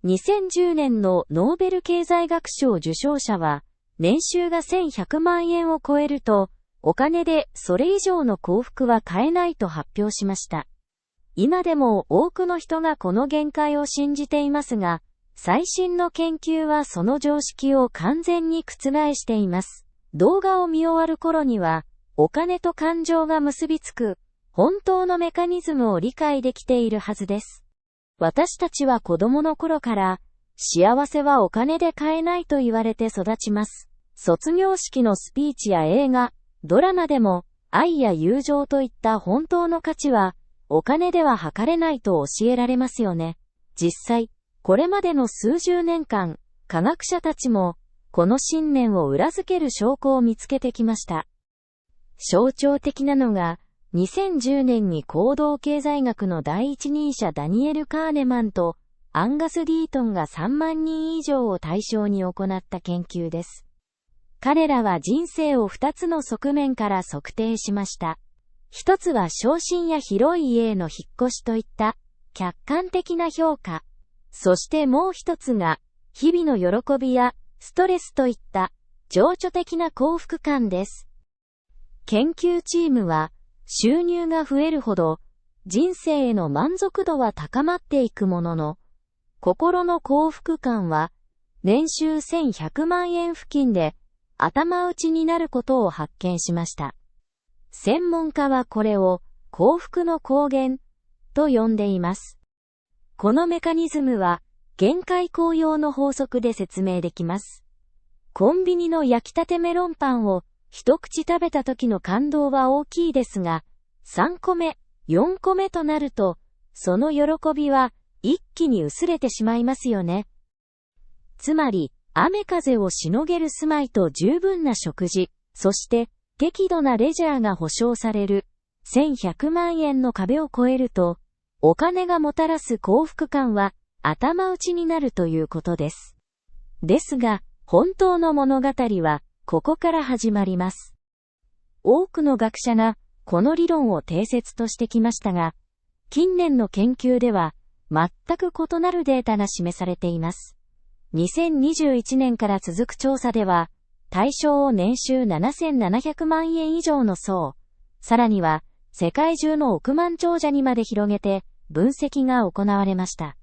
2010年のノーベル経済学賞受賞者は、年収が1100万円を超えると、お金でそれ以上の幸福は買えないと発表しました。今でも多くの人がこの限界を信じていますが、最新の研究はその常識を完全に覆しています。動画を見終わる頃には、お金と感情が結びつく、本当のメカニズムを理解できているはずです。私たちは子供の頃から、幸せはお金で買えないと言われて育ちます。卒業式のスピーチや映画、ドラマでも、愛や友情といった本当の価値は、お金では測れないと教えられますよね。実際、これまでの数十年間、科学者たちも、この信念を裏付ける証拠を見つけてきました。象徴的なのが、2010年に行動経済学の第一人者ダニエル・カーネマンとアンガス・ディートンが3万人以上を対象に行った研究です。彼らは人生を2つの側面から測定しました。一つは昇進や広い家への引っ越しといった客観的な評価。そしてもう一つが日々の喜びやストレスといった情緒的な幸福感です。研究チームは収入が増えるほど人生への満足度は高まっていくものの、心の幸福感は年収1100万円付近で頭打ちになることを発見しました。専門家はこれを幸福の高原と呼んでいます。このメカニズムは限界効用の法則で説明できます。コンビニの焼きたてメロンパンを一口食べた時の感動は大きいですが、3個目、4個目となると、その喜びは一気に薄れてしまいますよね。つまり、雨風をしのげる住まいと十分な食事、そして適度なレジャーが保証される1100万円の壁を越えると、お金がもたらす幸福感は頭打ちになるということです。ですが、本当の物語はここから始まります。多くの学者がこの理論を定説としてきましたが、近年の研究では全く異なるデータが示されています。2021年から続く調査では、対象を年収7700万円以上の層、さらには世界中の億万長者にまで広げて分析が行われました。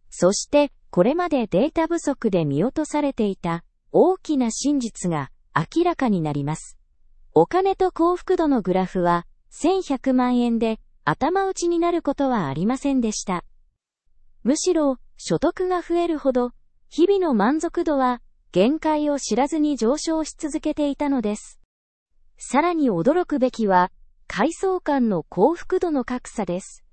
そして、これまでデータ不足で見落とされていた大きな真実が明らかになります。お金と幸福度のグラフは1100万円で頭打ちになることはありませんでした。むしろ所得が増えるほど日々の満足度は限界を知らずに上昇し続けていたのです。さらに驚くべきは階層間の幸福度の格差です。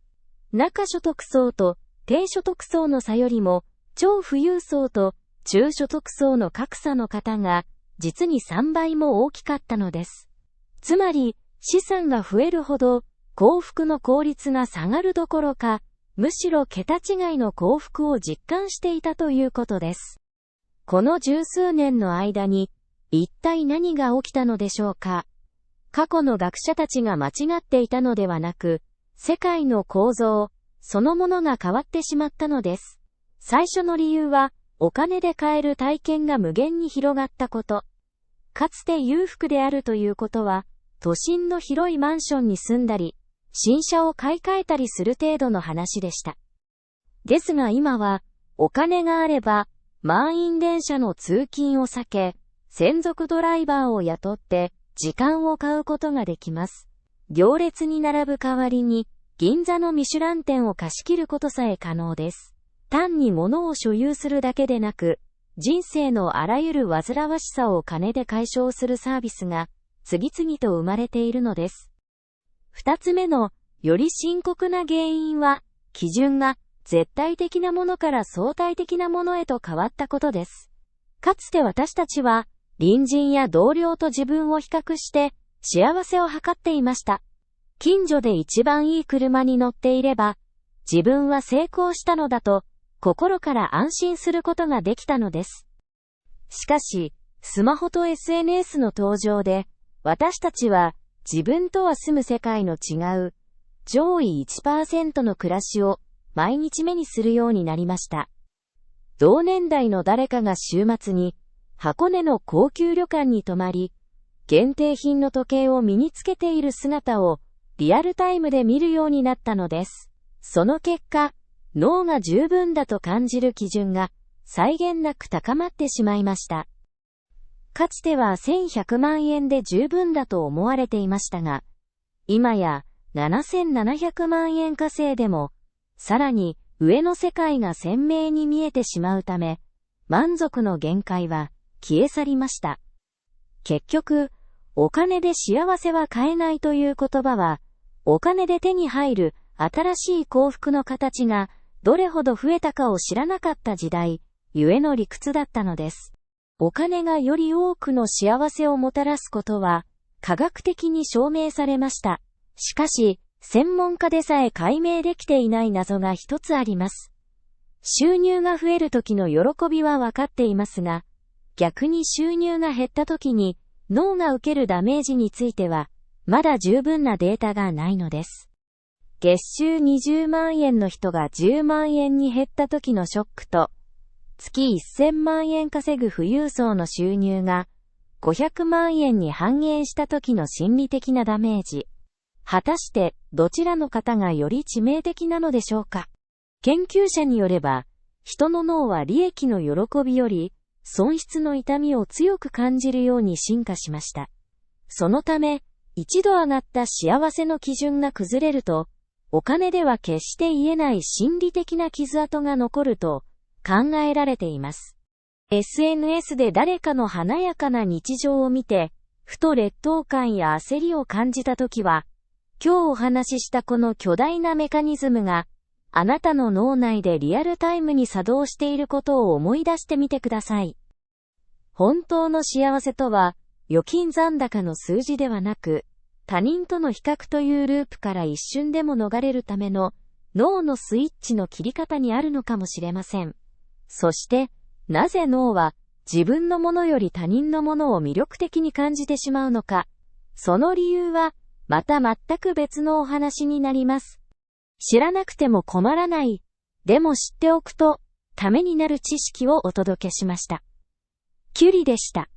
中所得層と低所得層の差よりも超富裕層と中所得層の格差の方が実に3倍も大きかったのです。つまり資産が増えるほど幸福の効率が下がるどころか、むしろ桁違いの幸福を実感していたということです。この十数年の間に一体何が起きたのでしょうか。過去の学者たちが間違っていたのではなく、世界の構造そのものが変わってしまったのです。最初の理由は、お金で買える体験が無限に広がったこと。かつて裕福であるということは、都心の広いマンションに住んだり、新車を買い替えたりする程度の話でした。ですが今は、お金があれば、満員電車の通勤を避け、専属ドライバーを雇って、時間を買うことができます。行列に並ぶ代わりに、銀座のミシュラン店を貸し切ることさえ可能です。単に物を所有するだけでなく、人生のあらゆる煩わしさを金で解消するサービスが次々と生まれているのです。二つ目の、より深刻な原因は、基準が絶対的なものから相対的なものへと変わったことです。かつて私たちは、隣人や同僚と自分を比較して幸せを図っていました。近所で一番いい車に乗っていれば、自分は成功したのだと、心から安心することができたのです。しかし、スマホと SNS の登場で、私たちは自分とは住む世界の違う上位 1% の暮らしを毎日目にするようになりました。同年代の誰かが週末に箱根の高級旅館に泊まり、限定品の時計を身につけている姿をリアルタイムで見るようになったのです。その結果、脳が十分だと感じる基準が際限なく高まってしまいました。かつては1100万円で十分だと思われていましたが、今や7700万円稼いでも、さらに上の世界が鮮明に見えてしまうため、満足の限界は消え去りました。結局、お金で幸せは買えないという言葉は、お金で手に入る新しい幸福の形がどれほど増えたかを知らなかった時代、ゆえの理屈だったのです。お金がより多くの幸せをもたらすことは科学的に証明されました。しかし、専門家でさえ解明できていない謎が一つあります。収入が増える時の喜びは分かっていますが、逆に収入が減った時に脳が受けるダメージについては、まだ十分なデータがないのです。月収20万円の人が10万円に減った時のショックと、月1000万円稼ぐ富裕層の収入が500万円に半減した時の心理的なダメージ。果たしてどちらの方がより致命的なのでしょうか。研究者によれば、人の脳は利益の喜びより損失の痛みを強く感じるように進化しました。そのため、一度上がった幸せの基準が崩れると、お金では決して言えない心理的な傷跡が残ると考えられています。SNS で誰かの華やかな日常を見て、ふと劣等感や焦りを感じたときは、今日お話ししたこの巨大なメカニズムが、あなたの脳内でリアルタイムに作動していることを思い出してみてください。本当の幸せとは、預金残高の数字ではなく、他人との比較というループから一瞬でも逃れるための脳のスイッチの切り方にあるのかもしれません。そして、なぜ脳は自分のものより他人のものを魅力的に感じてしまうのか。その理由は、また全く別のお話になります。知らなくても困らない。でも知っておくと、ためになる知識をお届けしました。キュリでした。